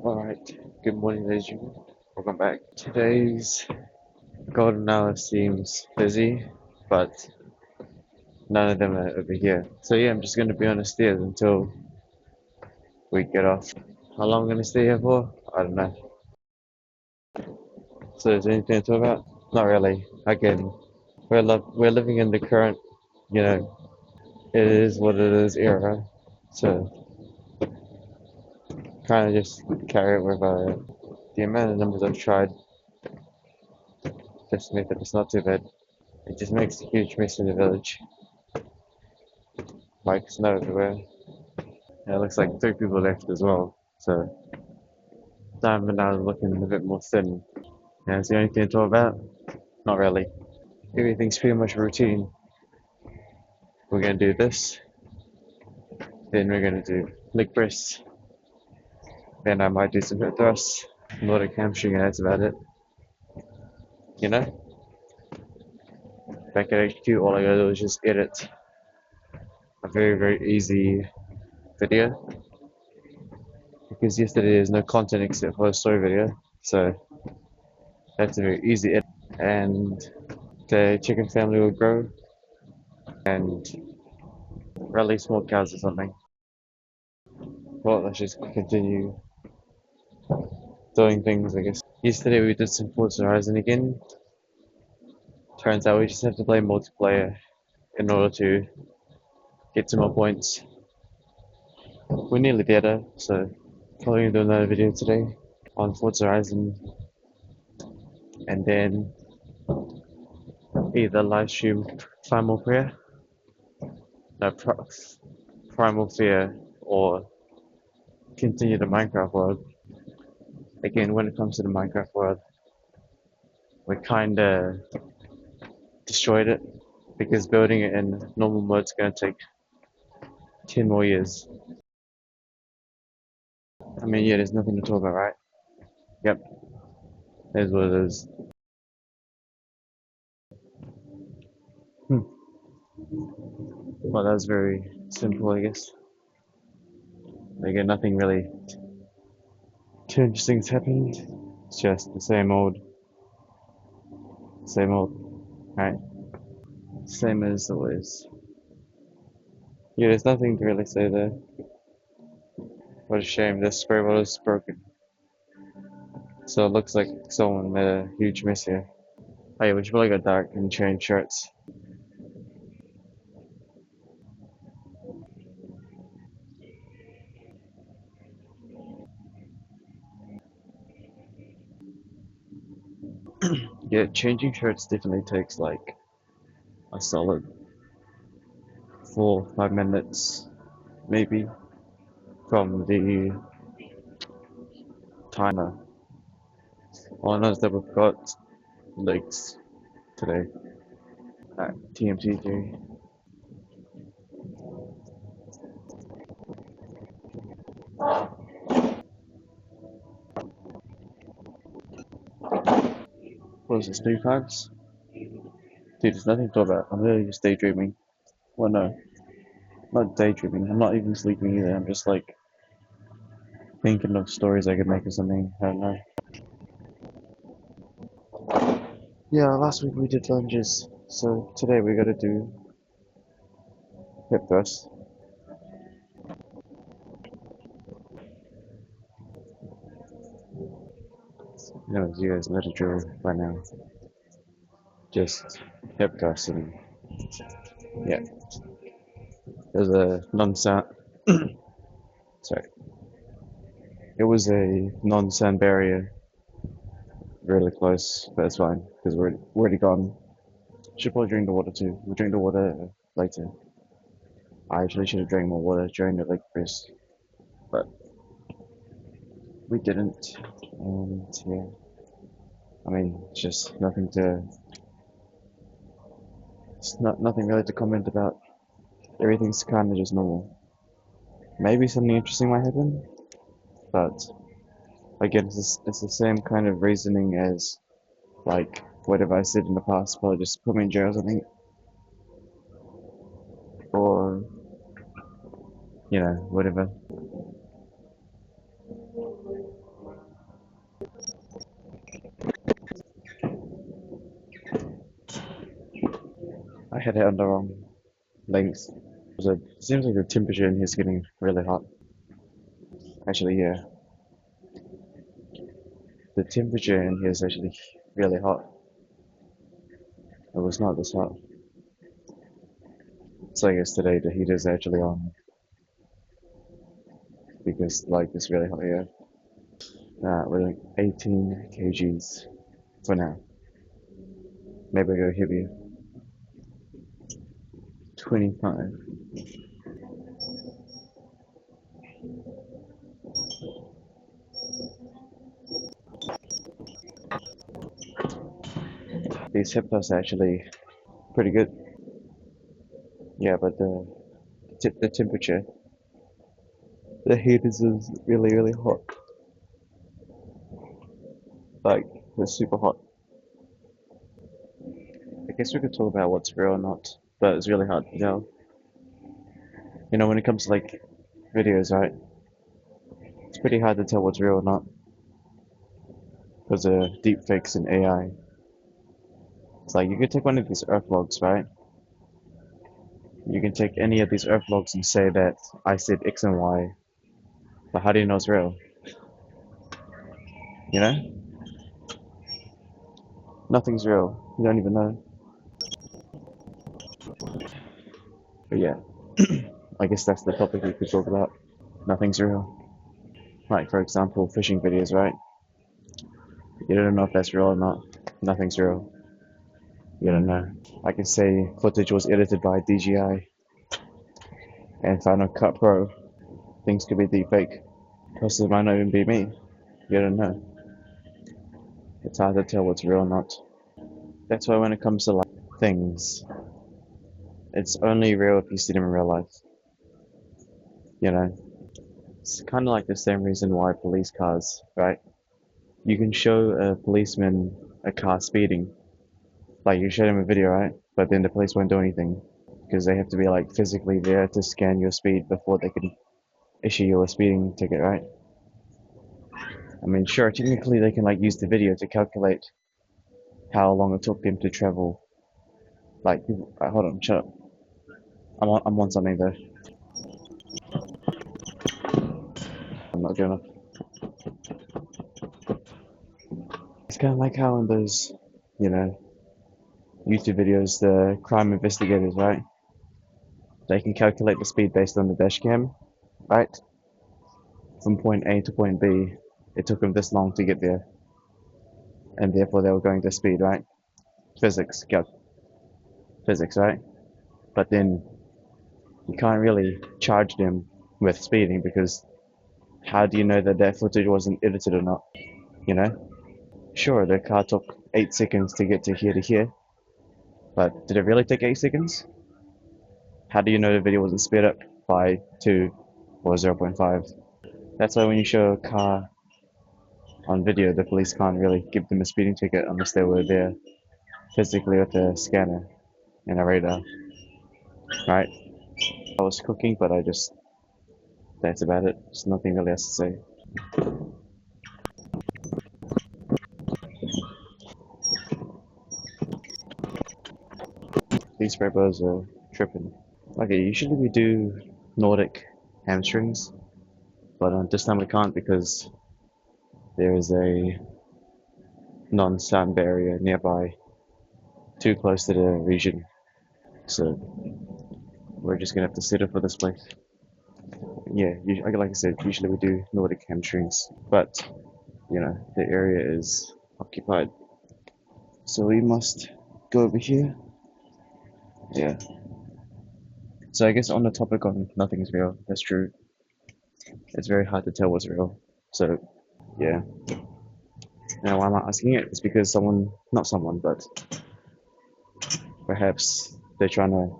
Alright, good morning ladies and gentlemen. Welcome back. Today's golden hour seems busy, but none of them are over here. So yeah, I'm just gonna be on the stairs until we get off. How long I'm gonna stay here for? I don't know. So is there anything to talk about? Not really. Again, we're living in the current, you know, it is what it is era. So kind of just carry it with the amount of numbers I've tried just to make it it's not too bad. It just makes a huge mess in the village. Like snow everywhere. Yeah, it looks like three people left as well. So Diamond now is looking a bit more thin. Yeah, is there anything to talk about? Not really. Everything's pretty much routine. We're gonna do this, then we're gonna do leg press, then I might do some hip thrusts, a lot of hamstring, and that's about it. You know? Back at HQ, all I gotta do is just edit a very, very easy video. Because yesterday there's no content except for a story video. So that's a very easy edit. And the chicken family will grow and release more cows or something. Well, let's just continue doing things, I guess. Yesterday we did some Forza Horizon again. Turns out we just have to play multiplayer in order to get some more points. We're nearly there, so probably gonna do another video today on Forza Horizon, and then either live stream Primal Fear, no, Primal Fear, or continue the Minecraft world. Again, when it comes to the Minecraft world, we kinda destroyed it because building it in normal mode is gonna take 10 more years. I mean, yeah, there's nothing to talk about, right? Yep, that's what it is. Hmm. Well, that's very simple, I guess. Again, nothing really too interesting has happened. It's just the same old, right? Same as always. Yeah, there's nothing to really say there. What a shame, this spray bottle is broken. So it looks like someone made a huge mess here. Oh yeah, we should probably go dark and change shirts. Yeah, changing shirts definitely takes like a solid 4 5 minutes, maybe, from the timer. All I know is that we've got legs today at TMT3. What is this, 3 5s? Dude, there's nothing to talk about. I'm literally just daydreaming. Well, no, not daydreaming. I'm not even sleeping either. I'm just like thinking of stories I could make or something. I don't know. Yeah, last week we did lunges, so today we gotta do hip thrust. No, you guys know the drill by now. Just hip thrust and yeah. There's a non-sound. Sorry, it was a non-sound barrier, really close, but it's fine because we're already gone. Should probably drink the water too. We'll drink the water later. I actually should have drank more water during the leg press, but we didn't. And yeah, I mean, just nothing to, it's not nothing really to comment about. Everything's kind of just normal. Maybe something interesting might happen, but again, it's the same kind of reasoning as like whatever I said in the past. Probably just put me in jail or something, or whatever. I had it on the wrong length. So it seems like the temperature in here is getting really hot. Actually, yeah, the temperature in here is actually really hot. It was not this hot. So I guess today the heater is actually on because like it's really hot here. We're doing 18 kgs for now. Maybe I go heavier. 25. These hip thrusts are actually pretty good. Yeah, but the temperature, the heat is really hot. Like it's super hot. I guess we could talk about what's real or not, but it's really hard to tell. You know, when it comes to like videos, right? It's pretty hard to tell what's real or not because of deep fakes and AI. It's like you could take one of these Earth vlogs, right? You can take any of these Earth vlogs and say that I said X and Y, but how do you know it's real? You know? Nothing's real. You don't even know. But yeah, I guess that's the topic we could talk about. Nothing's real. Like, for example, fishing videos, right? You don't know if that's real or not. Nothing's real. You don't know. I can say footage was edited by DJI and Final Cut Pro. Things could be deep fake. Plus, it might not even be me. You don't know. It's hard to tell what's real or not. That's why when it comes to like things, it's only real if you see them in real life. You know, it's kind of like the same reason why police cars, right? You can show a policeman a car speeding, like you show them a video, right? But then the police won't do anything because they have to be like physically there to scan your speed before they can issue you a speeding ticket, right? I mean, sure, technically they can like use the video to calculate how long it took them to travel. Like, hold on, shut up. I'm on something though. I'm not gonna. It's kind of like how in those, you know, YouTube videos, the crime investigators, right? They can calculate the speed based on the dash cam, right? From point A to point B, it took them this long to get there, and therefore they were going this speed, right? Physics, physics, right? But then you can't really charge them with speeding because how do you know that that footage wasn't edited or not? You know? Sure, the car took 8 seconds to get to here, but did it really take 8 seconds? How do you know the video wasn't sped up by 2 or 0.5? That's why when you show a car on video, the police can't really give them a speeding ticket unless they were there physically with a scanner and a radar, right? I was cooking, but that's about it. There's nothing really else to say. These rappers are tripping. Okay, usually we do Nordic hamstrings, but this time we can't because there is a non-sound barrier nearby, too close to the region. So we're just gonna have to settle for this place. Yeah, like I said, usually we do Nordic hamstrings, but you know the area is occupied, so we must go over here. Yeah. So I guess on the topic on nothing's real, that's true. It's very hard to tell what's real. So yeah. Now why am I asking it? It's because someone, not someone, but perhaps they're trying to.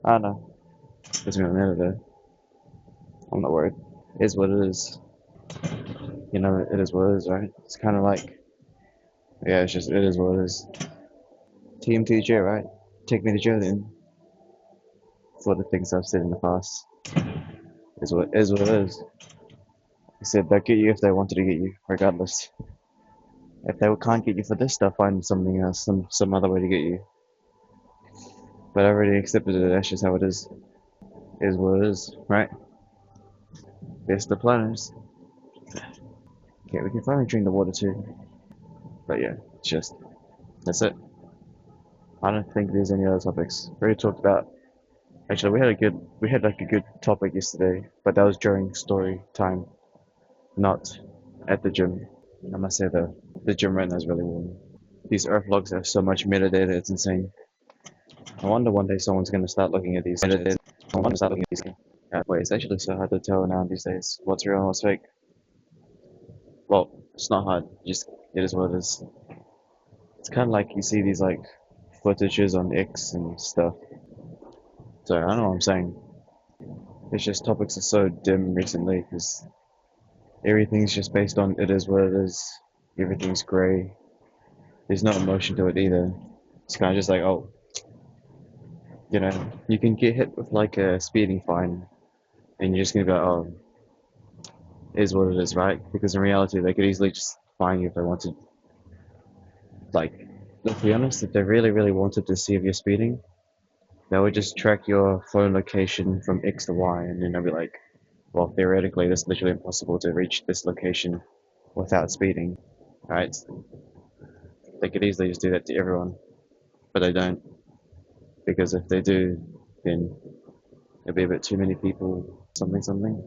I don't know. Doesn't really matter though. I'm not worried. It is what it is. You know, it is what it is, right? It's kind of like, yeah, it's just it is what it is. Team TJ, right? Take me to jail then for the things I've said in the past. Is what it is. I said they'll get you if they wanted to get you, regardless. If they can't get you for this, they'll find something else, some other way to get you. But I already accepted it. That's just how it is. Is what it is, right? Best of planners. Okay, we can finally drink the water too. But yeah, it's just that's it. I don't think there's any other topics. We already talked about. Actually, we had like a good topic yesterday, but that was during story time, not at the gym. I must say the gym right now is really warm. These earth logs have so much metadata, it's insane. I wonder one day someone's gonna start looking at these metadata. Someone's gonna start looking at these. Wait, it's actually so hard to tell now these days what's real and what's fake. Well, it's not hard. Just it is what it is. It's kind of like you see these like footages on X and stuff. So I don't know what I'm saying. It's just topics are so dim recently because everything's just based on it is what it is. Everything's grey. There's no emotion to it either. It's kind of just like, oh, you can get hit with like a speeding fine and you're just gonna be like, oh, it is what it is, right? Because in reality, they could easily just fine you if they wanted. Like, let's be honest, if they really, really wanted to see if you're speeding, they would just track your phone location from X to Y, and then they'll be like, well, theoretically, it's literally impossible to reach this location without speeding, right? They could easily just do that to everyone, but they don't, because if they do, then there'll be a bit too many people, something, something.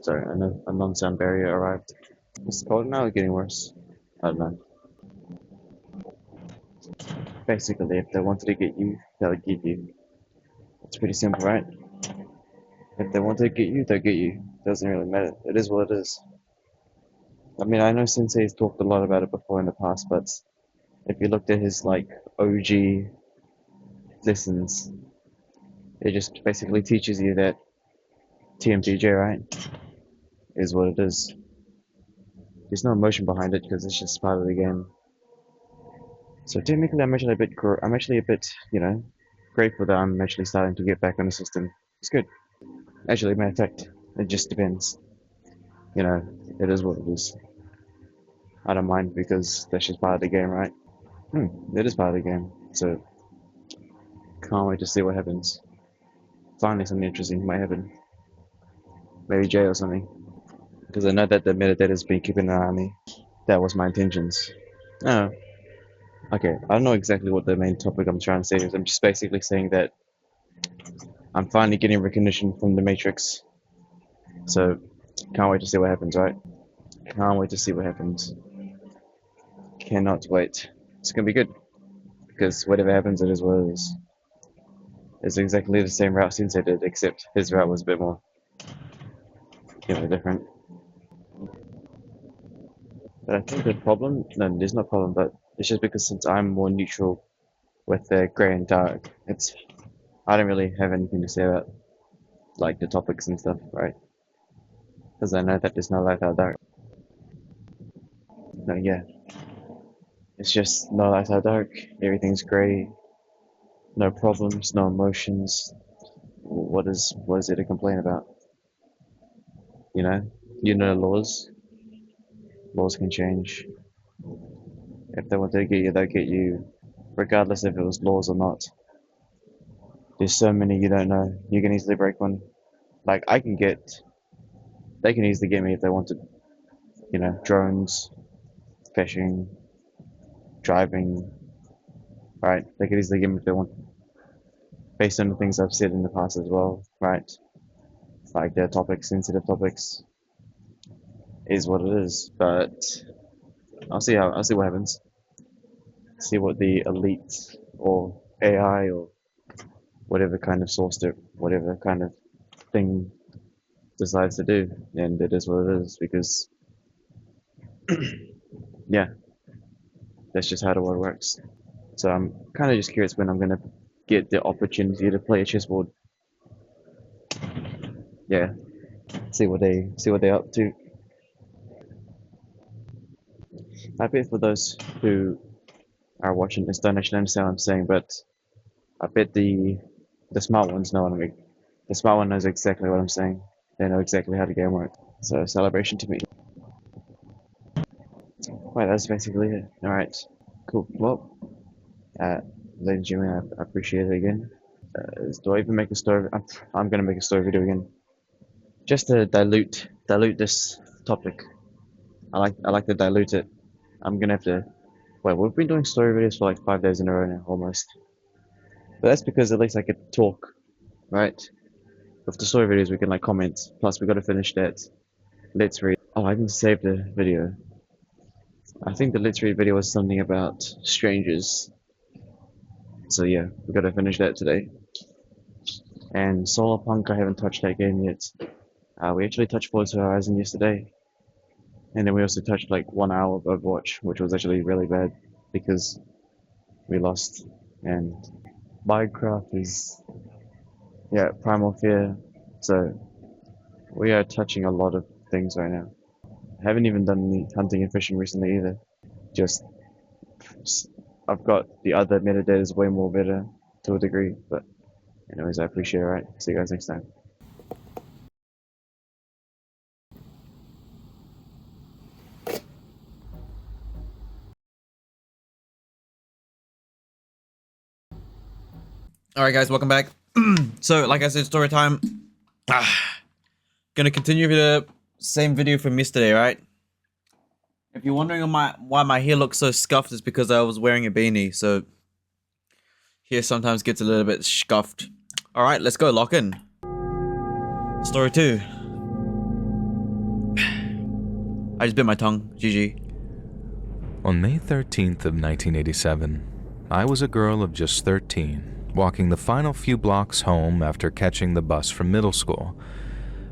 Sorry, a non-sound barrier arrived. Is it cold now or getting worse? I don't know. Basically, if they wanted to get you, they would get you. It's pretty simple, right? If they want to get you, they'll get you. Doesn't really matter. It is what it is. I mean, I know Sensei's talked a lot about it before in the past, but if you looked at his like OG lessons, it just basically teaches you that TMTJ, right, is what it is. There's no emotion behind it because it's just part of the game. So technically, I'm actually a bit, grateful that I'm actually starting to get back on the system. It's good. Actually, matter of fact, it just depends. You know, it is what it is. I don't mind because that's just part of the game, right? It is part of the game. So can't wait to see what happens. Finally, something interesting might happen. Maybe Jay or something. Because I know that the metadata has been keeping an eye on me. That was my intentions. Oh, okay. I don't know exactly what the main topic I'm trying to say is. I'm just basically saying that I'm finally getting recognition from the Matrix. So can't wait to see what happens, right? Can't wait to see what happens. Cannot wait. It's gonna be good. Because whatever happens, it is what it is. It's exactly the same route Sensei did, except his route was a bit more, different. But I think the problem, no, there's no problem, but it's just because since I'm more neutral with the grey and dark, I don't really have anything to say about like the topics and stuff, right? Because I know that there's no light without dark. No, yeah, it's just no light without dark. Everything's grey, no problems, no emotions. What is there to complain about? You know, laws. Laws can change. If they want to get you, they'll get you, regardless if it was laws or not. There's so many you don't know. You can easily break one. Like they can easily get me if they wanted. Drones, fishing, driving. Right? They could easily get me if they want, based on the things I've said in the past as well. Right? Like their topics, sensitive topics, is what it is. But I'll see what happens. See what the elite or AI or whatever kind of whatever kind of thing decides to do, and it is what it is because yeah, that's just how the world works. So I'm kind of just curious when I'm gonna get the opportunity to play a chessboard. Yeah, see what they're up to. I bet for those who are watching this don't actually understand what I'm saying, but I bet the smart ones know what I mean. The smart one knows exactly what I'm saying. They know exactly how the game works. So celebration to me. Right, that's basically it. All right, cool. Well, uh, ladies and gentlemen, I appreciate it again. Do I even make a story? I'm gonna make a story video again, just to dilute this topic. I like to dilute it. I'm gonna have to. Wait, we've been doing story videos for like 5 days in a row now, almost. But that's because at least I could talk, right? With the story videos, we can like comment. Plus, we gotta finish that. Let's read. Oh, I didn't save the video. I think the let's read video was something about strangers. So yeah, we gotta finish that today. And Solar Punk, I haven't touched that game yet. We actually touched Forza Horizon yesterday, and then we also touched like 1 hour of Overwatch, which was actually really bad because we lost. And Minecraft is, yeah, Primal Fear. So we are touching a lot of things right now. Haven't even done any hunting and fishing recently either. Just I've got the other metadata is way more better to a degree, but anyways, I appreciate it. Right, see you guys next time. Alright guys, welcome back. So, like I said, story time. Gonna continue with the same video from yesterday, right? If you're wondering why my hair looks so scuffed, it's because I was wearing a beanie, so hair sometimes gets a little bit scuffed. Alright, let's go, lock in. Story 2. I just bit my tongue, GG. On May 13th of 1987, I was a girl of just 13, walking the final few blocks home after catching the bus from middle school.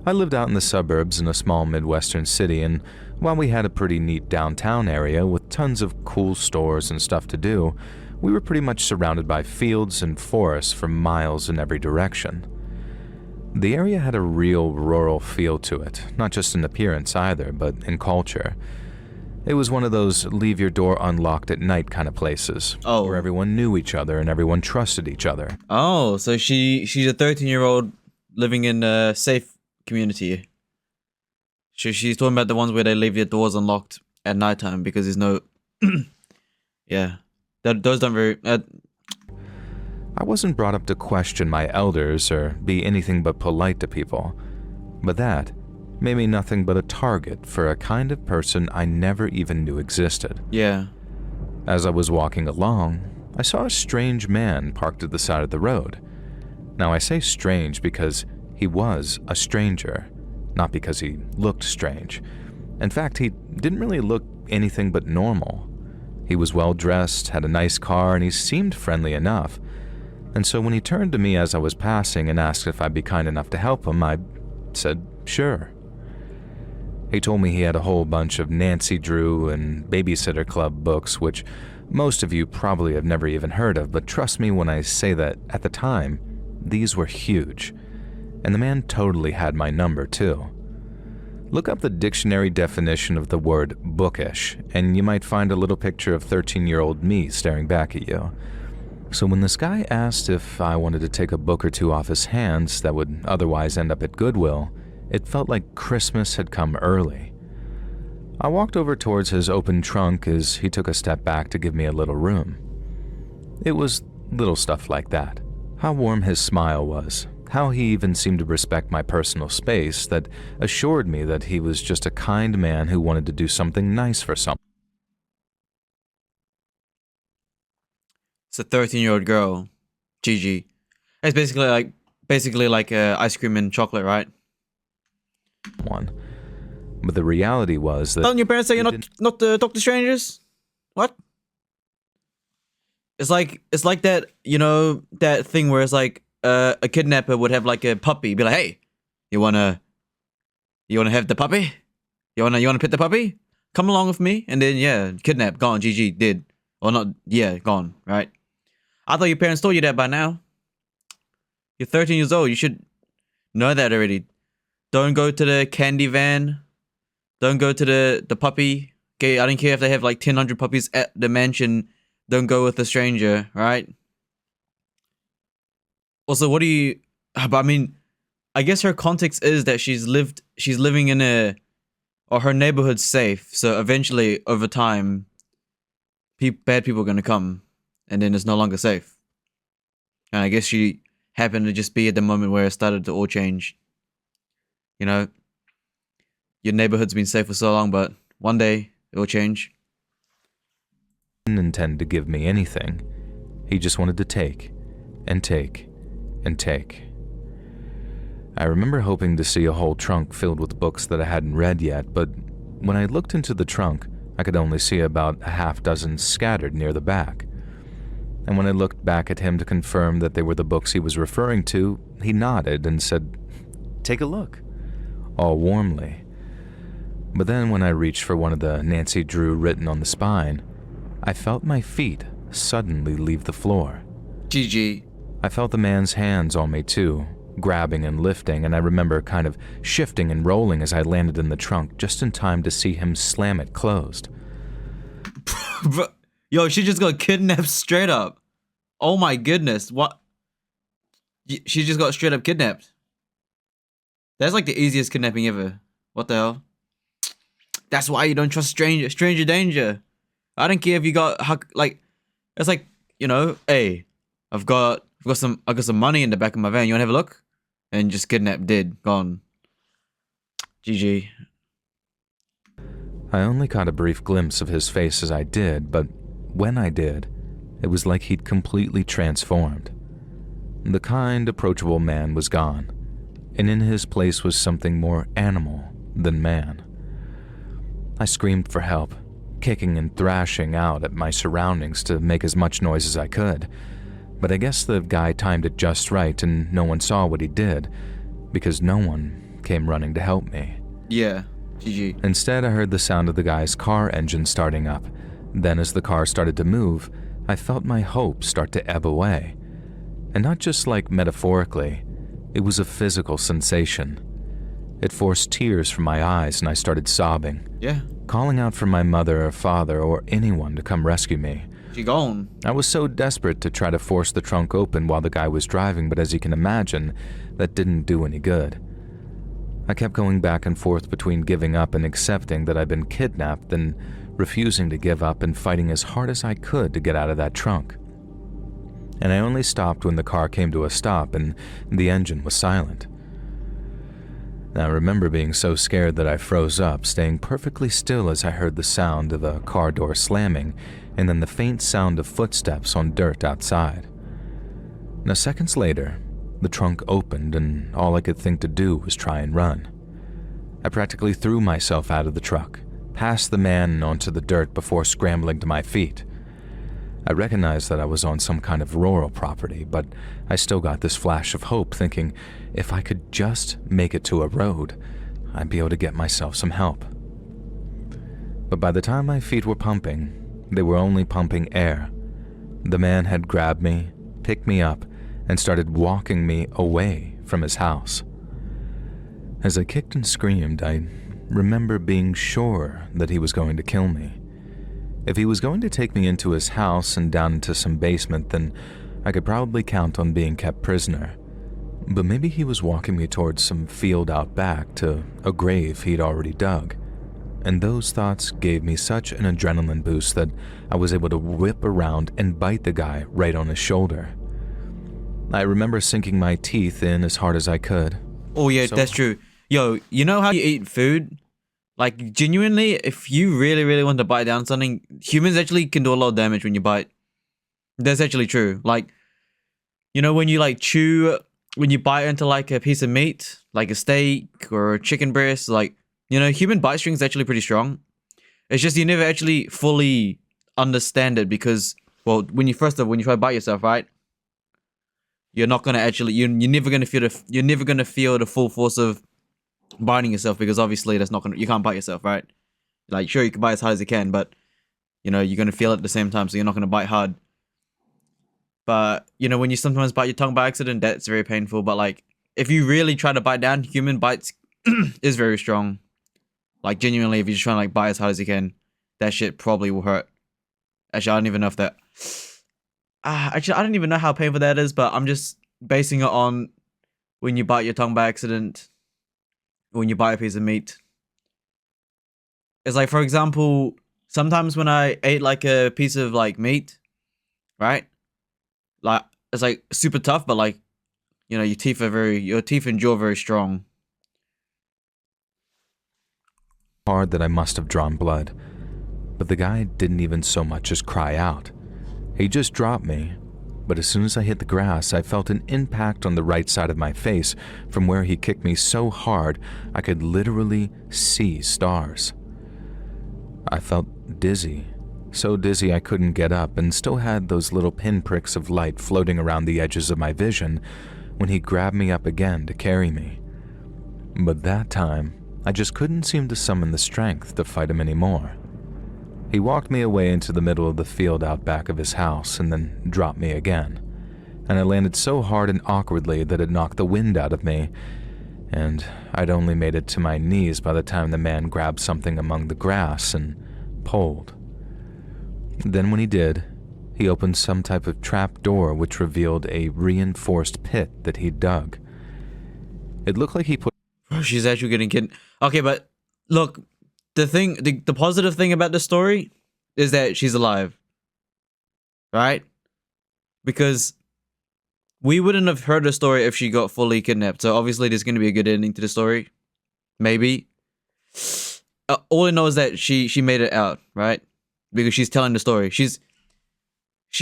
I lived out in the suburbs in a small Midwestern city, and while we had a pretty neat downtown area with tons of cool stores and stuff to do, we were pretty much surrounded by fields and forests for miles in every direction. The area had a real rural feel to it, not just in appearance either, but in culture. It was one of those leave your door unlocked at night kind of places, where everyone knew each other and everyone trusted each other. Oh, so she's a 13-year-old living in a safe community. She's talking about the ones where they leave their doors unlocked at nighttime because there's no... yeah. Those don't very... I wasn't brought up to question my elders or be anything but polite to people, but that made me nothing but a target for a kind of person I never even knew existed. Yeah. As I was walking along, I saw a strange man parked at the side of the road. Now I say strange because he was a stranger, not because he looked strange. In fact, he didn't really look anything but normal. He was well dressed, had a nice car, and he seemed friendly enough. And so when he turned to me as I was passing and asked if I'd be kind enough to help him, I said, sure. He told me he had a whole bunch of Nancy Drew and Babysitter Club books, which most of you probably have never even heard of, but trust me when I say that at the time, these were huge. And the man totally had my number too. Look up the dictionary definition of the word bookish, and you might find a little picture of 13-year-old me staring back at you. So when this guy asked if I wanted to take a book or two off his hands that would otherwise end up at Goodwill, it felt like Christmas had come early. I walked over towards his open trunk as he took a step back to give me a little room. It was little stuff like that. How warm his smile was, how he even seemed to respect my personal space, that assured me that he was just a kind man who wanted to do something nice for someone. It's a 13-year-old girl. GG. It's basically like ice cream and chocolate, right? But the reality was that... Don't your parents say you're not to talk to strangers? What? It's like that, you know, that thing where it's like a kidnapper would have like a puppy, be like, hey, you wanna have the puppy? You wanna pet the puppy? Come along with me, and then yeah, kidnap, gone, GG, did. Or not, yeah, gone, right? I thought your parents told you that by now. You're 13 years old, you should know that already. Don't go to the candy van. Don't go to the puppy. Okay, I don't care if they have like 1,000 puppies at the mansion. Don't go with a stranger, right? Also, what do you... I mean, I guess her context is that she's living in a... Or her neighborhood's safe. So eventually, over time, bad people are going to come. and then it's no longer safe. And I guess she happened to just be at the moment where it started to all change. You know, your neighborhood's been safe for so long, but one day it will change. He didn't intend to give me anything. He just wanted to take and take and take. I remember hoping to see a whole trunk filled with books that I hadn't read yet, but when I looked into the trunk, I could only see about a half dozen scattered near the back. And when I looked back at him to confirm that they were the books he was referring to, he nodded and said, "Take a look," all warmly. But then when I reached for one of the Nancy Drew written on the spine, I felt my feet suddenly leave the floor. GG. I felt the man's hands on me too, grabbing and lifting, and I remember kind of shifting and rolling as I landed in the trunk just in time to see him slam it closed. Yo, she just got kidnapped straight up. Oh my goodness, what? She just got straight up kidnapped. That's like the easiest kidnapping ever. What the hell? That's why you don't trust stranger danger. I don't care if you got like, it's like, you know, hey, I've got some money in the back of my van. You wanna have a look? And just kidnapped, dead, gone. GG. I only caught a brief glimpse of his face as I did, but when I did, it was like he'd completely transformed. The kind, approachable man was gone, and in his place was something more animal than man. I screamed for help, kicking and thrashing out at my surroundings to make as much noise as I could, but I guess the guy timed it just right and no one saw what he did, because no one came running to help me. Yeah, GG. Instead, I heard the sound of the guy's car engine starting up. Then as the car started to move, I felt my hope start to ebb away. And not just like metaphorically, it was a physical sensation. It forced tears from my eyes and I started sobbing, Yeah, calling out for my mother or father or anyone to come rescue me. she gone. I was so desperate to try to force the trunk open while the guy was driving, but as you can imagine, that didn't do any good. I kept going back and forth between giving up and accepting that I'd been kidnapped, then refusing to give up and fighting as hard as I could to get out of that trunk. And I only stopped when the car came to a stop and the engine was silent. I remember being so scared that I froze up, staying perfectly still as I heard the sound of a car door slamming and then the faint sound of footsteps on dirt outside. Now, seconds later, the trunk opened and all I could think to do was try and run. I practically threw myself out of the truck, past the man and onto the dirt before scrambling to my feet. I recognized that I was on some kind of rural property, but I still got this flash of hope, thinking if I could just make it to a road, I'd be able to get myself some help. But by the time my feet were pumping, they were only pumping air. The man had grabbed me, picked me up, and started walking me away from his house. As I kicked and screamed, I remember being sure that he was going to kill me. If he was going to take me into his house and down into some basement, then I could probably count on being kept prisoner. But maybe he was walking me towards some field out back to a grave he'd already dug. And those thoughts gave me such an adrenaline boost that I was able to whip around and bite the guy right on his shoulder. I remember sinking my teeth in as hard as I could. Oh yeah, that's true. Yo, you know how you eat food? Like, genuinely, if you really, really want to bite down something, humans actually can do a lot of damage when you bite. That's actually true. Like, you know, when you like chew, when you bite into like a piece of meat, like a steak or a chicken breast, like, you know, human bite string is actually pretty strong. It's just you never actually fully understand it because, well, when you try to bite yourself, right? You're not gonna actually, you're never gonna feel the full force of biting yourself, because obviously you can't bite yourself, right? Like, sure, you can bite as hard as you can, but you know, you're gonna feel it at the same time, so you're not gonna bite hard. But you know, when you sometimes bite your tongue by accident, that's very painful. But like, if you really try to bite down, human bites is very strong. Like, genuinely, if you're just trying to like bite as hard as you can, that shit probably will hurt. Actually, I don't even know if that. Actually, I don't even know how painful that is, but I'm just basing it on when you bite your tongue by accident. When you buy a piece of meat, it's like, for example, sometimes when I ate like a piece of like meat, right? Like it's like super tough, but like you know, your teeth and jaw are very strong. Hard that I must have drawn blood, but the guy didn't even so much as cry out. He just dropped me, but as soon as I hit the grass, I felt an impact on the right side of my face from where he kicked me so hard I could literally see stars. I felt dizzy, so dizzy I couldn't get up and still had those little pinpricks of light floating around the edges of my vision when he grabbed me up again to carry me. But that time, I just couldn't seem to summon the strength to fight him anymore. He walked me away into the middle of the field out back of his house and then dropped me again. And I landed so hard and awkwardly that it knocked the wind out of me, and I'd only made it to my knees by the time the man grabbed something among the grass and pulled. Then when he did, he opened some type of trap door which revealed a reinforced pit that he'd dug. It looked like he put She's actually getting kidnapped. Okay, but look, the positive thing about the story is that she's alive, right? Because we wouldn't have heard the story if she got fully kidnapped. So obviously, there's going to be a good ending to the story, maybe. All I know is that she made it out, right? Because she's telling the story. She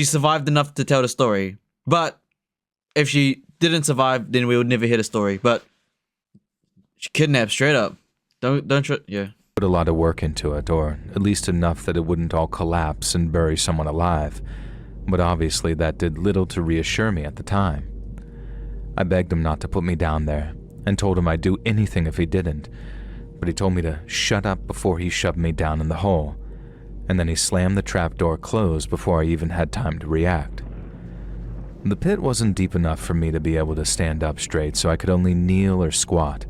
survived enough to tell the story. But if she didn't survive, then we would never hear the story. But she kidnapped straight up. Yeah. put a lot of work into it, or at least enough that it wouldn't all collapse and bury someone alive. But obviously that did little to reassure me at the time. I begged him not to put me down there, and told him I'd do anything if he didn't, but he told me to shut up before he shoved me down in the hole, and then he slammed the trapdoor closed before I even had time to react. The pit wasn't deep enough for me to be able to stand up straight, so I could only kneel or squat.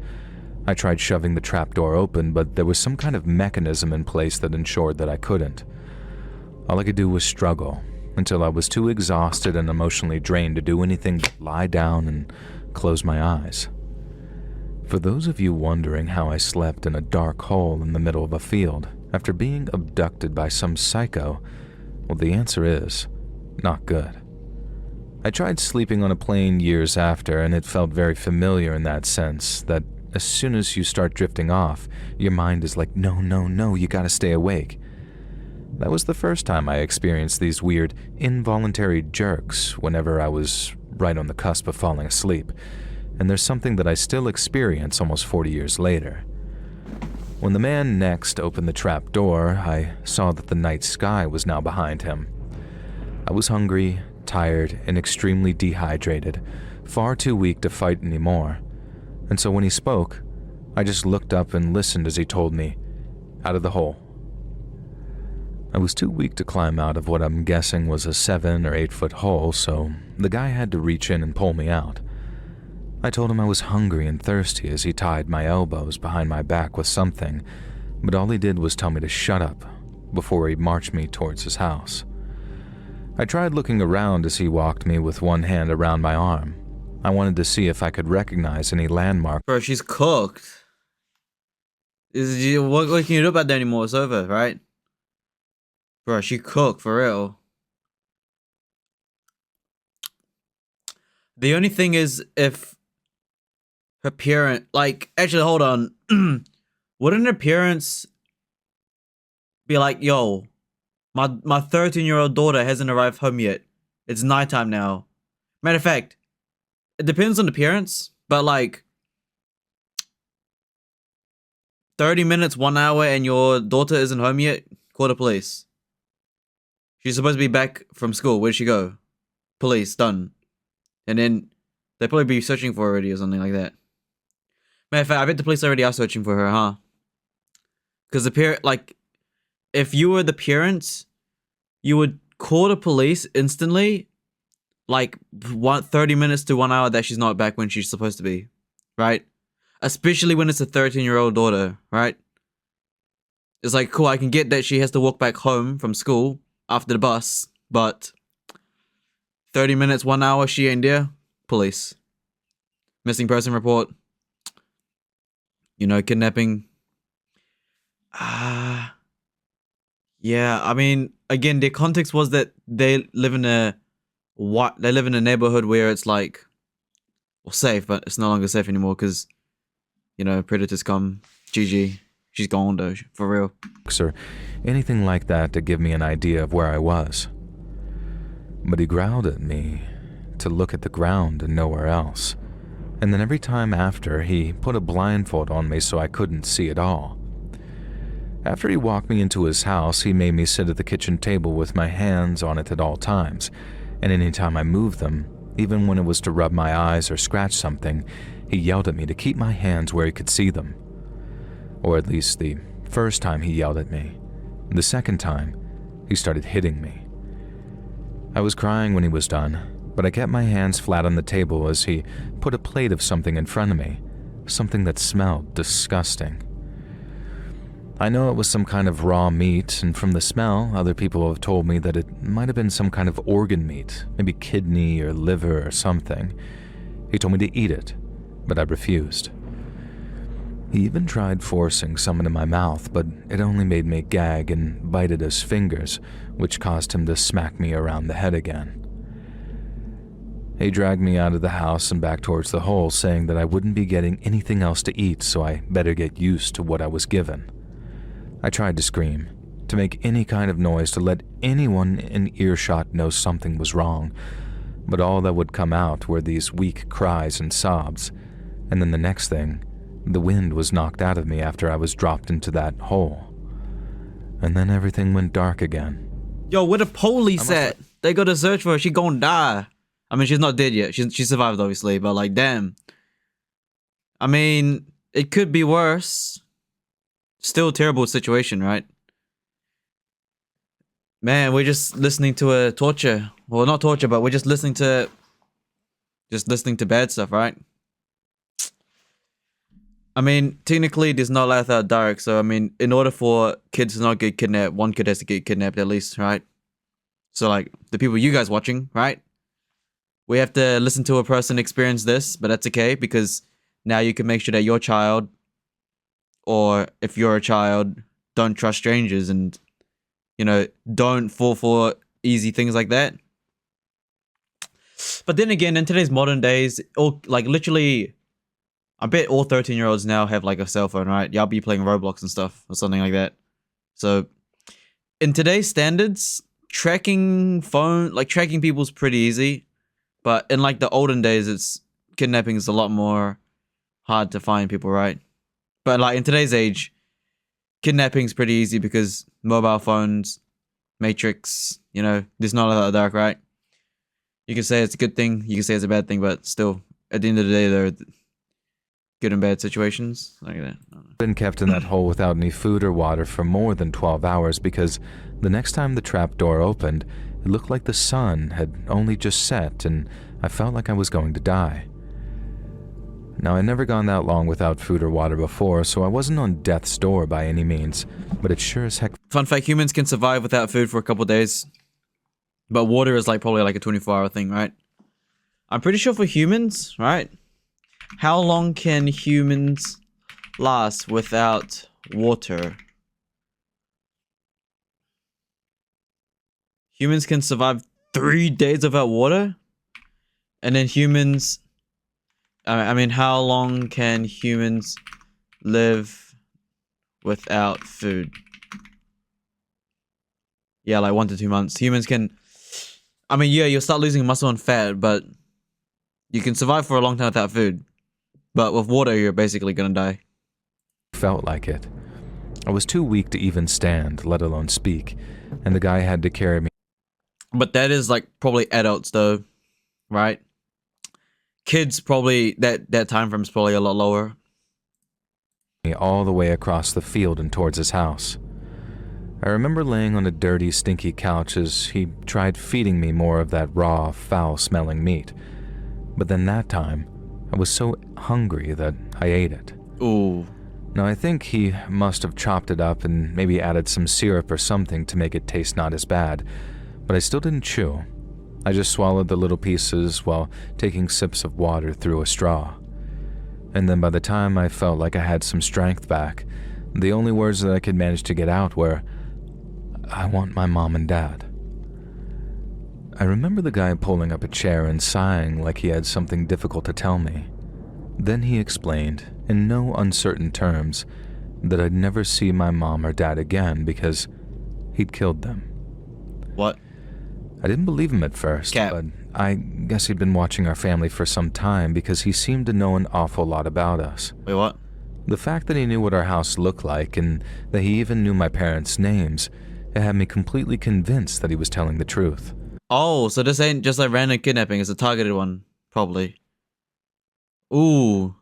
I tried shoving the trapdoor open, but there was some kind of mechanism in place that ensured that I couldn't. All I could do was struggle, until I was too exhausted and emotionally drained to do anything but lie down and close my eyes. For those of you wondering how I slept in a dark hole in the middle of a field after being abducted by some psycho, well, the answer is not good. I tried sleeping on a plane years after, and it felt very familiar in that sense, that as soon as you start drifting off, your mind is like, no, no, no, you gotta stay awake. That was the first time I experienced these weird, involuntary jerks whenever I was right on the cusp of falling asleep, and there's something that I still experience almost 40 years later. When the man next opened the trap door, I saw that the night sky was now behind him. I was hungry, tired, and extremely dehydrated, far too weak to fight anymore, and so when he spoke, I just looked up and listened as he told me, "Out of the hole." I was too weak to climb out of what I'm guessing was a 7 or 8 foot hole, so the guy had to reach in and pull me out. I told him I was hungry and thirsty as he tied my elbows behind my back with something, but all he did was tell me to shut up before he marched me towards his house. I tried looking around as he walked me with one hand around my arm. I wanted to see if I could recognize any landmark. Bro, she's cooked. What can you do about that anymore? It's over, right? Bro, she cooked, for real. The only thing is, if her parent, like, actually, hold on. Wouldn't her parents be like, yo, my 13-year-old daughter hasn't arrived home yet. It's nighttime now. Matter of fact, it depends on the parents, but like 30 minutes, 1 hour, and your daughter isn't home yet, call the police. She's supposed to be back from school. Where'd she go? Police, done. And then they'll probably be searching for her already or something like that. Matter of fact, I bet the police already are searching for her, huh? Because the parent, like, if you were the parents, you would call the police instantly, like 30 minutes to 1 hour that she's not back when she's supposed to be, right? Especially when it's a 13-year-old daughter, right? It's like, cool, I can get that she has to walk back home from school after the bus, but 30 minutes, 1 hour, she ain't there, police. Missing person report. You know, kidnapping. Yeah, I mean, again, their context was that they live in a neighborhood where it's like, well, safe, but it's no longer safe anymore because predators come. GG, she's gone though, for real. Or anything like that to give me an idea of where I was. But he growled at me to look at the ground and nowhere else. And then every time after, he put a blindfold on me so I couldn't see at all. After he walked me into his house, he made me sit at the kitchen table with my hands on it at all times, and anytime I moved them, even when it was to rub my eyes or scratch something, he yelled at me to keep my hands where he could see them. Or at least the first time he yelled at me. The second time, he started hitting me. I was crying when he was done, but I kept my hands flat on the table as he put a plate of something in front of me, something that smelled disgusting. I know it was some kind of raw meat, and from the smell, other people have told me that it might have been some kind of organ meat, maybe kidney or liver or something. He told me to eat it, but I refused. He even tried forcing some into my mouth, but it only made me gag and bite at his fingers, which caused him to smack me around the head again. He dragged me out of the house and back towards the hole, saying that I wouldn't be getting anything else to eat, so I better get used to what I was given. I tried to scream, to make any kind of noise to let anyone in earshot know something was wrong, but all that would come out were these weak cries and sobs, and then the next thing, the wind was knocked out of me after I was dropped into that hole. And then everything went dark again. Yo, where the police at? They gotta search for her. She gonna die. I mean, she's not dead yet. She survived, obviously, but like, damn. I mean, it could be worse. Still a terrible situation, right? Man, we're just listening to a torture. Well, not torture, but we're just listening to bad stuff, right? I mean, technically, there's no life without dark. So, I mean, in order for kids to not get kidnapped, one kid has to get kidnapped at least, right? So, like, the people you guys watching, right? We have to listen to a person experience this, but that's okay because now you can make sure that your child, or if you're a child, don't trust strangers and, don't fall for easy things like that. But then again, in today's modern days, literally, I bet all 13-year-olds now have like a cell phone, right? Y'all be playing Roblox and stuff or something like that. So, in today's standards, tracking people's pretty easy. But in like the olden days, kidnapping is a lot more hard to find people, right? But like in today's age, kidnapping is pretty easy because mobile phones, Matrix, there's not a lot of dark, right? You can say it's a good thing, you can say it's a bad thing, but still, at the end of the day, there are good and bad situations like that. Been kept in that hole without any food or water for more than 12 hours because the next time the trap door opened, it looked like the sun had only just set and I felt like I was going to die. Now, I'd never gone that long without food or water before, so I wasn't on death's door by any means, but it sure as heck... Fun fact, humans can survive without food for a couple days, but water is probably like a 24-hour thing, right? I'm pretty sure for humans, right? How long can humans last without water? Humans can survive 3 days without water? And then humans... I mean, how long can humans live without food? Yeah, like 1 to 2 months. Humans can... I mean, yeah, you'll start losing muscle and fat, but you can survive for a long time without food. But with water, you're basically gonna die. Felt like it. I was too weak to even stand, let alone speak, and the guy had to carry me. But that is like probably adults though, right? Kids probably, that time frame is probably a lot lower. All the way across the field and towards his house. I remember laying on a dirty, stinky couch as he tried feeding me more of that raw, foul-smelling meat. But then that time, I was so hungry that I ate it. Ooh. Now, I think he must have chopped it up and maybe added some syrup or something to make it taste not as bad, but I still didn't chew. I just swallowed the little pieces while taking sips of water through a straw. And then by the time I felt like I had some strength back, the only words that I could manage to get out were, I want my mom and dad. I remember the guy pulling up a chair and sighing like he had something difficult to tell me. Then he explained, in no uncertain terms, that I'd never see my mom or dad again because he'd killed them. What? I didn't believe him at first, Cap. but I guess he'd been watching our family for some time because he seemed to know an awful lot about us. Wait, what? The fact that he knew what our house looked like and that he even knew my parents' names, it had me completely convinced that he was telling the truth. Oh, so this ain't just like random kidnapping, it's a targeted one, probably. Ooh.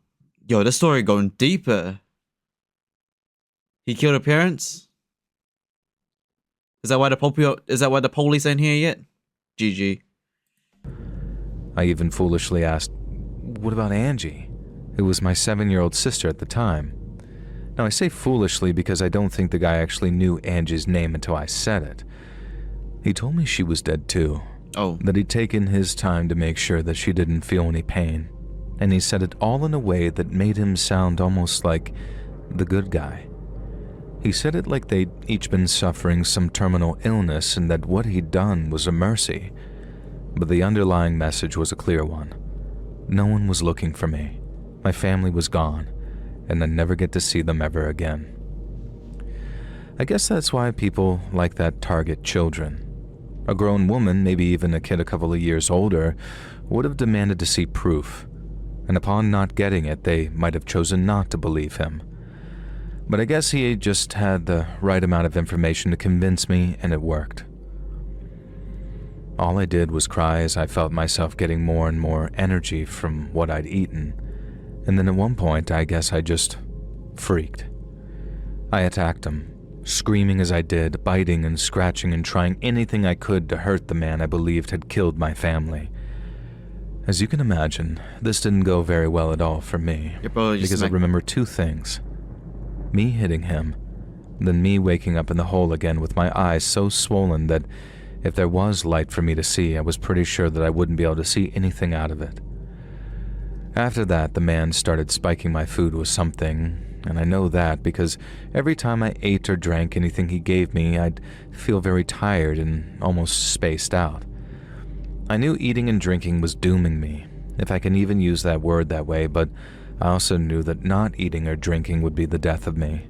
Yo, this story going deeper. He killed her parents? Is that why the police ain't here yet? GG. I even foolishly asked, what about Angie, who was my 7-year-old sister at the time? Now, I say foolishly because I don't think the guy actually knew Angie's name until I said it. He told me she was dead too. Oh. That he'd taken his time to make sure that she didn't feel any pain. And he said it all in a way that made him sound almost like the good guy. He said it like they'd each been suffering some terminal illness and that what he'd done was a mercy. But the underlying message was a clear one. No one was looking for me. My family was gone, and I'd never get to see them ever again. I guess that's why people like that target children. A grown woman, maybe even a kid a couple of years older, would have demanded to see proof, and upon not getting it, they might have chosen not to believe him. But I guess he just had the right amount of information to convince me, and it worked. All I did was cry as I felt myself getting more and more energy from what I'd eaten, and then at one point, I guess I just freaked. I attacked him, screaming as I did, biting and scratching and trying anything I could to hurt the man I believed had killed my family. As you can imagine, this didn't go very well at all for me, because I remember two things. Me hitting him, then me waking up in the hole again with my eyes so swollen that if there was light for me to see, I was pretty sure that I wouldn't be able to see anything out of it. After that, the man started spiking my food with something, and I know that because every time I ate or drank anything he gave me, I'd feel very tired and almost spaced out. I knew eating and drinking was dooming me, if I can even use that word that way, but I also knew that not eating or drinking would be the death of me.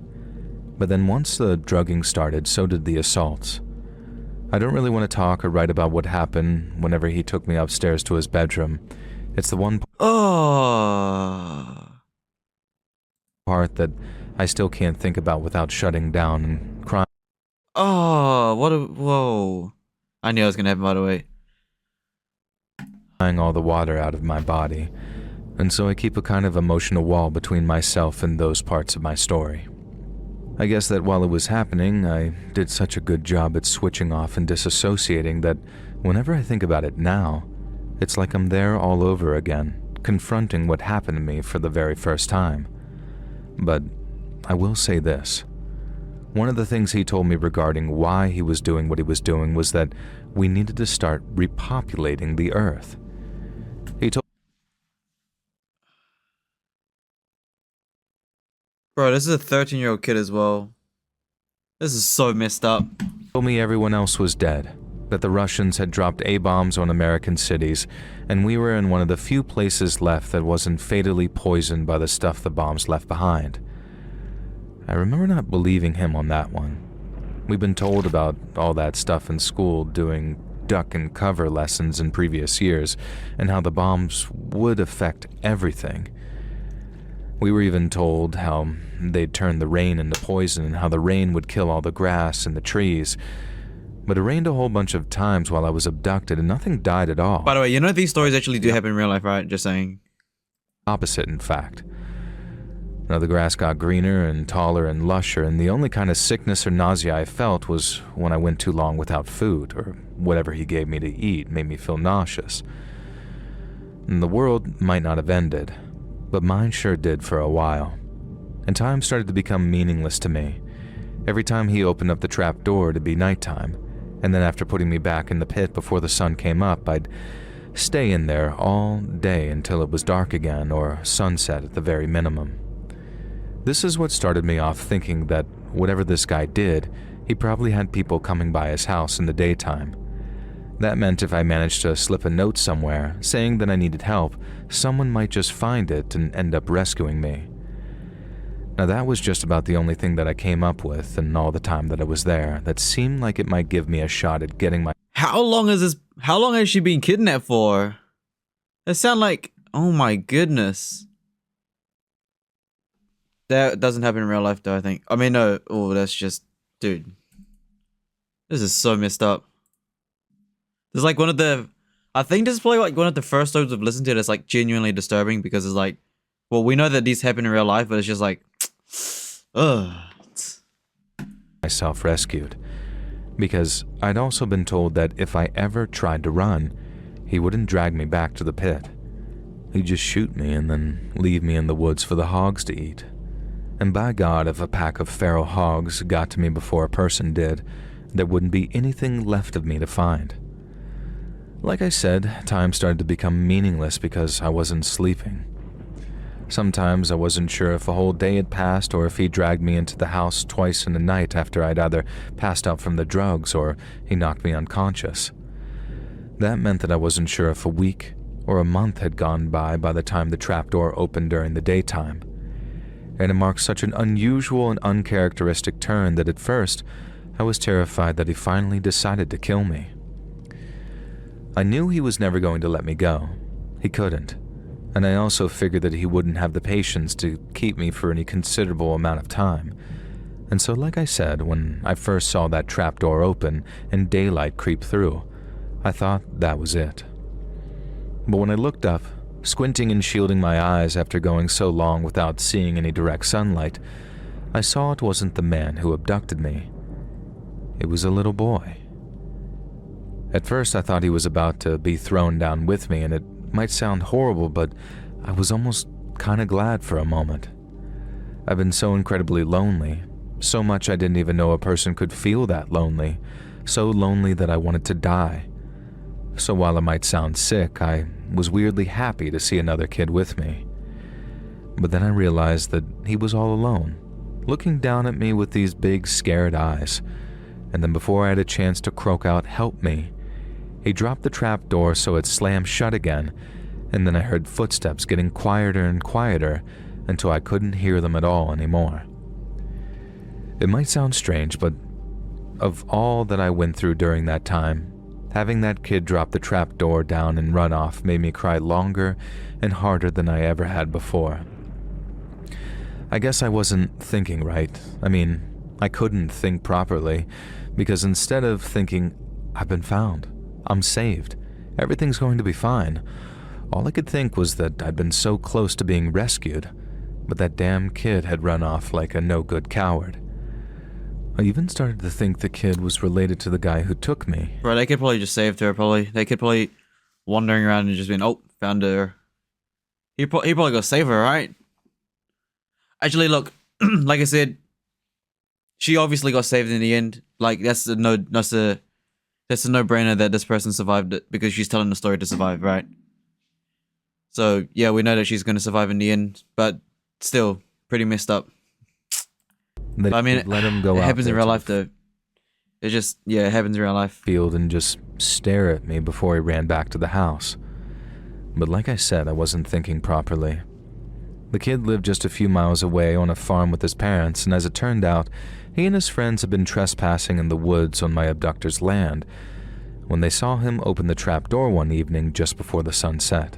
But then once the drugging started, so did the assaults. I don't really want to talk or write about what happened whenever he took me upstairs to his bedroom. It's the one part that I still can't think about without shutting down and crying. Oh, whoa. I knew I was gonna happen, by the way. All the water out of my body, and so I keep a kind of emotional wall between myself and those parts of my story. I guess that while it was happening, I did such a good job at switching off and disassociating that whenever I think about it now, it's like I'm there all over again, confronting what happened to me for the very first time. But I will say this. One of the things he told me regarding why he was doing what he was doing was that we needed to start repopulating the Earth. He told Bro, this is a 13-year-old kid as well. This is so messed up. me everyone else was dead, that the Russians had dropped A-bombs on American cities, and we were in one of the few places left that wasn't fatally poisoned by the stuff the bombs left behind. I remember not believing him on that one. We'd been told about all that stuff in school, doing duck and cover lessons in previous years, and how the bombs would affect everything. We were even told how they'd turn the rain into poison and how the rain would kill all the grass and the trees. But it rained a whole bunch of times while I was abducted and nothing died at all. By the way, you know these stories actually do happen in real life, right? Just saying. Opposite, in fact. Now, the grass got greener and taller and lusher, and the only kind of sickness or nausea I felt was when I went too long without food, or whatever he gave me to eat made me feel nauseous. And the world might not have ended, but mine sure did for a while. And time started to become meaningless to me. Every time he opened up the trap door, it'd be nighttime, and then after putting me back in the pit before the sun came up, I'd stay in there all day until it was dark again, or sunset at the very minimum. This is what started me off thinking that whatever this guy did, He probably had people coming by his house in the daytime. That meant if I managed to slip a note somewhere saying that I needed help, someone might just find it and end up rescuing me. Now that was just about the only thing that I came up with in all the time that I was there that seemed like it might give me a shot at getting my— How long has she been kidnapped for? That sound like, oh my goodness. That doesn't happen in real life though, I think. I mean, no, oh, that's just, dude. This is so messed up. This is like one of the, I think this is probably like one of the first times I've listened to that's like genuinely disturbing because it's like, well, we know that these happen in real life, but it's just like, ugh. myself rescued, because I'd also been told that if I ever tried to run, he wouldn't drag me back to the pit. He'd just shoot me and then leave me in the woods for the hogs to eat. And by God, if a pack of feral hogs got to me before a person did, there wouldn't be anything left of me to find. Like I said, time started to become meaningless because I wasn't sleeping. Sometimes I wasn't sure if a whole day had passed or if he dragged me into the house twice in the night after I'd either passed out from the drugs or he knocked me unconscious. That meant that I wasn't sure if a week or a month had gone by the time the trapdoor opened during the daytime. And it marked such an unusual and uncharacteristic turn that at first I was terrified that he finally decided to kill me. I knew he was never going to let me go. He couldn't. And I also figured that he wouldn't have the patience to keep me for any considerable amount of time. And so, like I said, when I first saw that trapdoor open and daylight creep through, I thought that was it. But when I looked up, squinting and shielding my eyes after going so long without seeing any direct sunlight, I saw it wasn't the man who abducted me. It was a little boy. At first I thought he was about to be thrown down with me, and it might sound horrible, but I was almost kind of glad for a moment. I've been so incredibly lonely, so much I didn't even know a person could feel that lonely, so lonely that I wanted to die. So while it might sound sick, I was weirdly happy to see another kid with me. But then I realized that he was all alone, looking down at me with these big scared eyes, and then before I had a chance to croak out, "Help me," he dropped the trap door so it slammed shut again, and then I heard footsteps getting quieter and quieter until I couldn't hear them at all anymore. It might sound strange, but of all that I went through during that time, having that kid drop the trap door down and run off made me cry longer and harder than I ever had before. I guess I wasn't thinking right. I mean, I couldn't think properly, because instead of thinking, "I've been found, I'm saved, everything's going to be fine," all I could think was that I'd been so close to being rescued, but that damn kid had run off like a no-good coward. I even started to think the kid was related to the guy who took me. Bro, they could probably just saved her, probably. They could probably wandering around and just been, oh, found her. He probably got save her, right? Actually, look, like I said, she obviously got saved in the end. Like, that's a no-brainer that this person survived it because she's telling the story to survive, right? So, yeah, we know that she's going to survive in the end, but still, pretty messed up. I mean, let him go it out happens in there real to life, though. It just, yeah, it happens in real life. Field and just stare at me before he ran back to the house. But like I said, I wasn't thinking properly. The kid lived just a few miles away on a farm with his parents, and as it turned out, he and his friends had been trespassing in the woods on my abductor's land when they saw him open the trap door one evening just before the sun set.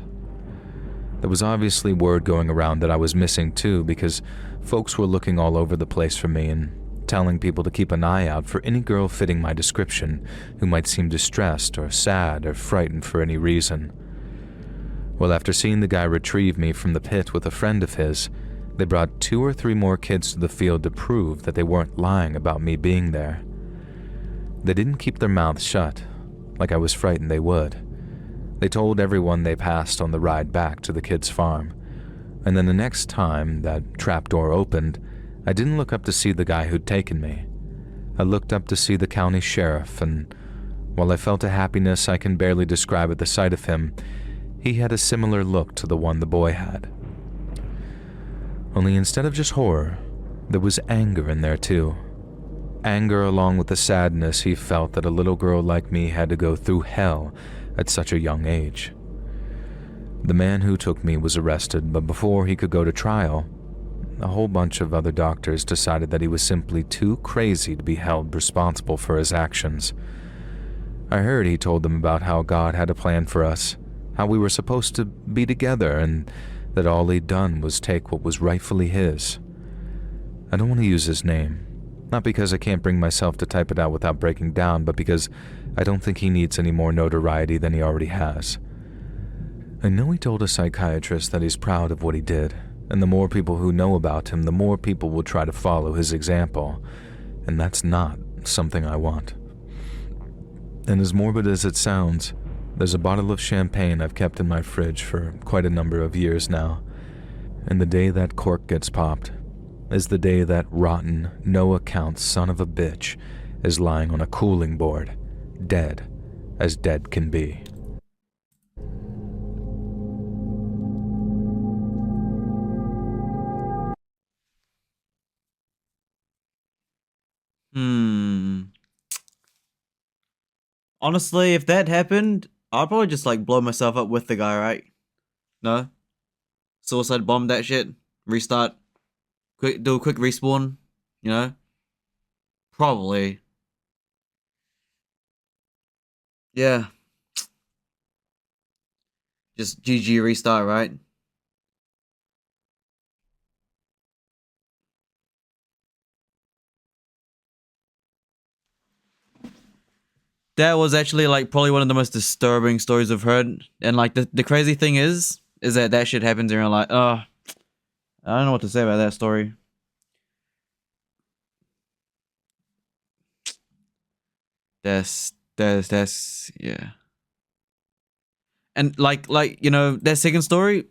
There was obviously word going around that I was missing too, because folks were looking all over the place for me and telling people to keep an eye out for any girl fitting my description who might seem distressed or sad or frightened for any reason. Well, after seeing the guy retrieve me from the pit with a friend of his, they brought 2 or 3 more kids to the field to prove that they weren't lying about me being there. They didn't keep their mouths shut, like I was frightened they would. They told everyone they passed on the ride back to the kids' farm, and then the next time that trapdoor opened, I didn't look up to see the guy who'd taken me. I looked up to see the county sheriff, and while I felt a happiness I can barely describe at the sight of him, he had a similar look to the one the boy had. Only instead of just horror, there was anger in there too. anger along with the sadness he felt that a little girl like me had to go through hell at such a young age. The man who took me was arrested, but before he could go to trial, a whole bunch of other doctors decided that he was simply too crazy to be held responsible for his actions. I heard he told them about how God had a plan for us, how we were supposed to be together, and that all he'd done was take what was rightfully his. I don't want to use his name, not because I can't bring myself to type it out without breaking down, but because I don't think he needs any more notoriety than he already has. I know he told a psychiatrist that he's proud of what he did, and the more people who know about him, the more people will try to follow his example, and that's not something I want. And as morbid as it sounds, there's a bottle of champagne I've kept in my fridge for quite a number of years now, and the day that cork gets popped is the day that rotten, no-account son of a bitch is lying on a cooling board, dead as dead can be. Honestly, if that happened, I'd probably just like blow myself up with the guy, right? No? Suicide bomb that shit. Restart. Do a quick respawn. You know? Probably. Yeah. Just GG restart, right? That was actually like probably one of the most disturbing stories I've heard. And like the crazy thing is that shit happens in real life. I don't know what to say about that story. That's yeah. And like you know, that second story,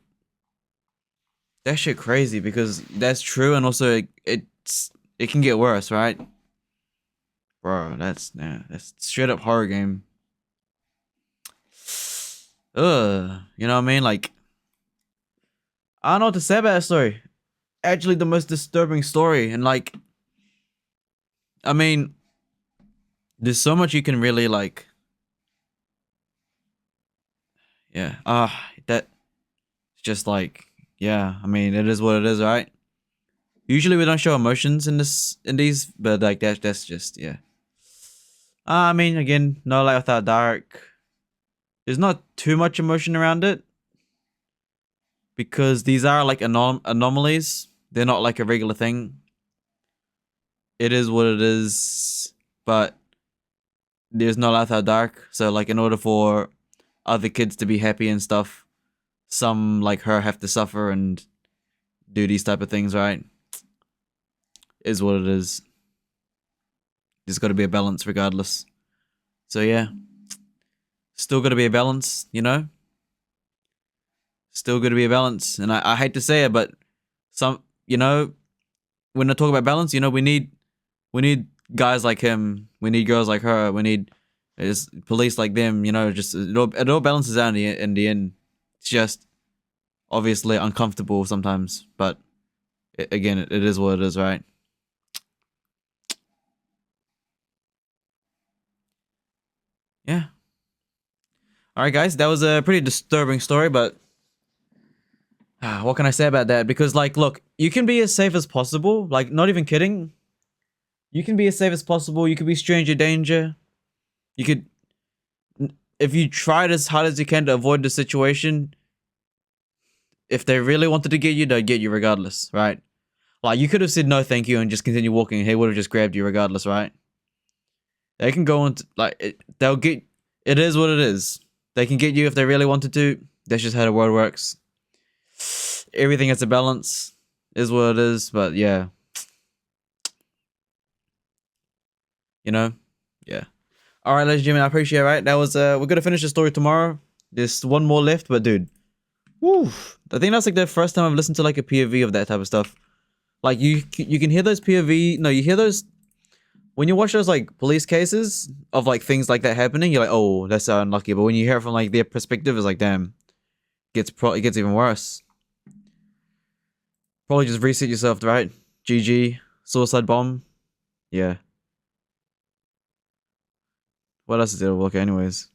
that shit crazy because that's true and also it can get worse, right? Bro, that's straight up horror game. You know what I mean? Like, I don't know what to say about that story. Actually, the most disturbing story, and like, I mean, there's so much you can really like. Yeah, that's just like, yeah. I mean, it is what it is, right? Usually, we don't show emotions in these, but like that's just yeah. I mean, again, No Light Without Dark. There's not too much emotion around it because these are like anomalies. They're not like a regular thing. It is what it is, but there's No Light Without Dark. So like, in order for other kids to be happy and stuff, some like her have to suffer and do these type of things, right? Is what it is. There's got to be a balance regardless. So yeah, still got to be a balance, you know? Still got to be a balance. And I hate to say it, but some, you know, when I talk about balance, you know, we need guys like him. We need girls like her. We need police like them, you know, just it all balances out in the end. It's just obviously uncomfortable sometimes, but again, it is what it is, right? Yeah. All right, guys, that was a pretty disturbing story, but what can I say about that? Because, like, look, you can be as safe as possible. Like, not even kidding. You can be as safe as possible. You could be stranger danger. You could, if you tried as hard as you can to avoid the situation, if they really wanted to get you, they'd get you regardless, right? Like, you could have said no thank you and just continue walking, and he would have just grabbed you regardless, right? They can go into, like, they'll get, it is what it is. They can get you if they really wanted to. That's just how the world works. Everything has a balance, is what it is, but yeah. You know? Yeah. Alright, ladies and gentlemen, I appreciate it, right? That was, we're gonna finish the story tomorrow. There's one more left, but dude. Woo! I think that's like the first time I've listened to like a POV of that type of stuff. Like, you can hear those POV, no, you hear those, when you watch those like police cases of like things like that happening, you're like, oh, that's so unlucky. But when you hear it from like their perspective, it's like, damn, it gets even worse. Probably just reset yourself, right? GG, suicide bomb. Yeah. What else is there to look at anyways?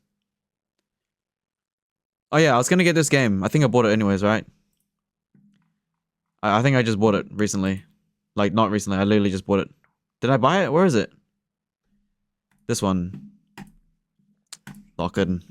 Oh yeah, I was gonna get this game. I think I bought it anyways, right? I think I just bought it recently. Like, not recently, I literally just bought it. Did I buy it? Where is it? This one. Lock in.